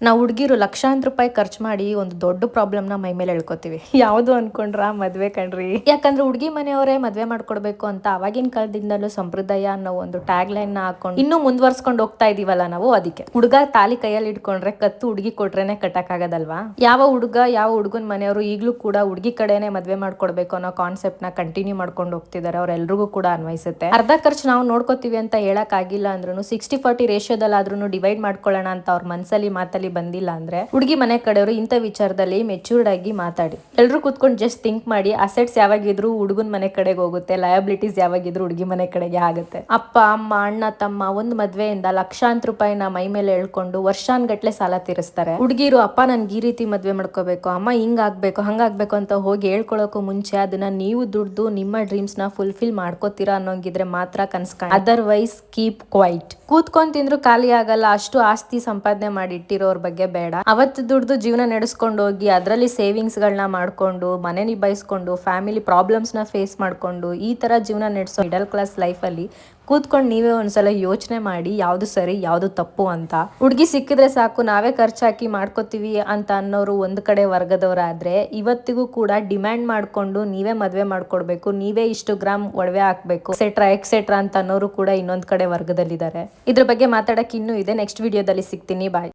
ನಾವು ಹುಡುಗಿರು ಲಕ್ಷಾಂತರ ರೂಪಾಯಿ ಖರ್ಚು ಮಾಡಿ ಒಂದು ದೊಡ್ಡ ಪ್ರಾಬ್ಲಮ್ನ ಮೈ ಮೇಲೆ ಎಳ್ಕೊತೀವಿ. ಯಾವುದು ಅನ್ಕೊಂಡ್ರ ಮದ್ವೆ ಕಣ್ರಿ. ಯಾಕಂದ್ರೆ ಹುಡುಗಿ ಮನೆಯವರೇ ಮದ್ವೆ ಮಾಡ್ಕೊಡ್ಬೇಕು ಅಂತ ಅವಾಗಿನ ಕಾಲದಿಂದಲೂ ಸಂಪ್ರದಾಯ ಅನ್ನೋ ಒಂದು ಟ್ಯಾಗ್ ಲೈನ್ ನ ಹಾಕೊಂಡು ಇನ್ನೂ ಮುಂದುವರ್ಸ್ಕೊಂಡು ಹೋಗ್ತಾ ಇದೀವಲ್ಲ ನಾವು. ಅದಕ್ಕೆ ಹುಡುಗ ತಾಲಿ ಕೈಯಲ್ಲಿ ಇಟ್ಕೊಂಡ್ರೆ ಕತ್ತು ಹುಡುಗಿ ಕೊಟ್ರೇನೆ ಕಟ್ಟಕ್ ಆಗದಲ್ವಾ. ಯಾವ ಹುಡುಗನ ಮನೆಯವರು ಈಗಲೂ ಕೂಡ ಹುಡುಗಿ ಕಡೆನೆ ಮದ್ವೆ ಮಾಡ್ಕೊಡ್ಬೇಕು ಅನ್ನೋ ಕಾನ್ಸೆಪ್ಟ್ ನ ಕಂಟಿನ್ಯೂ ಮಾಡ್ಕೊಂಡು ಹೋಗ್ತಿದ್ದಾರೆ. ಅವ್ರೆಲ್ರಿಗೂ ಕೂಡ ಅನ್ವಯಿಸುತ್ತೆ. ಅರ್ಧ ಖರ್ಚು ನಾವು ನೋಡ್ಕೋತೀವಿ ಅಂತ ಹೇಳಕ್ ಆಗಿಲ್ಲ ಅಂದ್ರೂ 60-40 ರೇಷಿಯೋದಲ್ಲಾದ್ರೂ ಡಿವೈಡ್ ಮಾಡ್ಕೊಳ್ಳೋಣ ಅಂತ ಅವ್ರ ಮನ್ಸಲ್ಲಿ ಮಾತಲ್ಲಿ ಬಂದಿಲ್ಲ ಅಂದ್ರೆ ಹುಡುಗಿ ಮನೆ ಕಡೆಯವರು ಇಂಥ ವಿಚಾರದಲ್ಲಿ ಮೆಚೂರ್ಡ್ ಆಗಿ ಮಾತಾಡಿ. ಎಲ್ರು ಕೂತ್ಕೊಂಡು ಜಸ್ಟ್ ಥಿಂಕ್ ಮಾಡಿ. ಅಸೆಟ್ಸ್ ಯಾವಾಗಿದ್ರು ಹುಡುಗನ್ ಮನೆ ಕಡೆಗೆ ಹೋಗುತ್ತೆ, ಲಯಬಿಲಿಟೀಸ್ ಯಾವಾಗಿದ್ರು ಹುಡುಗಿ ಮನೆ ಕಡೆಗೆ ಆಗುತ್ತೆ. ಅಪ್ಪ ಅಮ್ಮ ಅಣ್ಣ ತಮ್ಮ ಒಂದು ಮದ್ವೆಯಿಂದ ಲಕ್ಷಾಂತರ ರೂಪಾಯಿನ ಮೈ ಮೇಲೆ ಎಳ್ಕೊಂಡು ವರ್ಷಾನ್ಗಟ್ಲೆ ಸಾಲ ತೀರಿಸ್ತಾರೆ. ಹುಡುಗಿರು ಅಪ್ಪ ನನ್ಗೆ ಈ ರೀತಿ ಮದ್ವೆ ಮಾಡ್ಕೋಬೇಕು, ಅಮ್ಮ ಹಿಂಗಾಗ್ಬೇಕು ಹಂಗಾಗ್ಬೇಕು ಅಂತ ಹೋಗಿ ಹೇಳ್ಕೊಳಕ್ಕೂ ಮುಂಚೆ ಅದನ್ನ ನೀವು ದುಡ್ದು ನಿಮ್ಮ ಡ್ರೀಮ್ಸ್ ನ ಫುಲ್ಫಿಲ್ ಮಾಡ್ಕೋತೀರಾ ಅನ್ನೋಂಗಿದ್ರೆ ಮಾತ್ರ ಕನ್ಸ್ಕೊಂಡು, ಅದರ್ವೈಸ್ ಕೀಪ್ ಕ್ವೈಟ್. ಕೂತ್ಕೊಂಡ್ ತಿಂದ್ರು ಖಾಲಿ ಆಗಲ್ಲ. ಅಷ್ಟು ಆಸ್ತಿ ಸಂಪಾದನೆ ಮಾಡಿ ಇಟ್ಟಿರೋರ್ ಬಗ್ಗೆ ಬೇಡ. ಅವತ್ತು ದುಡ್ದು ಜೀವನ ನಡೆಸ್ಕೊಂಡು ಹೋಗಿ ಅದರಲ್ಲಿ ಸೇವಿಂಗ್ಸ್ ಗಳನ್ನ ಮಾಡ್ಕೊಂಡು ಮನೆ ನಿಭಾಯಿಸ್ಕೊಂಡು ಫ್ಯಾಮಿಲಿ ಪ್ರಾಬ್ಲಮ್ಸ್ ನ ಫೇಸ್ ಮಾಡ್ಕೊಂಡು ಈ ತರ ಜೀವನ ನಡೆಸೋ ಮಿಡಲ್ ಕ್ಲಾಸ್ ಲೈಫ್ ಅಲ್ಲಿ ಕೂತ್ಕೊಂಡು ನೀವೇ ಒಂದ್ಸಲ ಯೋಚನೆ ಮಾಡಿ ಯಾವ್ದು ಸರಿ ಯಾವ್ದು ತಪ್ಪು ಅಂತ. ಹುಡುಗಿ ಸಿಕ್ಕಿದ್ರೆ ಸಾಕು ನಾವೇ ಖರ್ಚಾಕಿ ಮಾಡ್ಕೋತೀವಿ ಅಂತ ಅನ್ನೋರು ಒಂದ್ ಕಡೆ ವರ್ಗದವರಾದ್ರೆ, ಇವತ್ತಿಗೂ ಕೂಡ ಡಿಮ್ಯಾಂಡ್ ಮಾಡ್ಕೊಂಡು ನೀವೇ ಮದ್ವೆ ಮಾಡ್ಕೊಡ್ಬೇಕು, ನೀವೇ ಇಷ್ಟು ಗ್ರಾಮ್ ಒಡವೆ ಹಾಕ್ಬೇಕು ಎಕ್ಸೆಟ್ರಾ ಅಂತ ಅನ್ನೋರು ಕೂಡ ಇನ್ನೊಂದ್ ಕಡೆ ವರ್ಗದಲ್ಲಿದ್ದಾರೆ. ಇದ್ರ ಬಗ್ಗೆ ಮಾತಾಡಕ್ ಇನ್ನೂ ಇದೆ. ನೆಕ್ಸ್ಟ್ ವಿಡಿಯೋದಲ್ಲಿ ಸಿಗ್ತೀನಿ. ಬಾಯ್.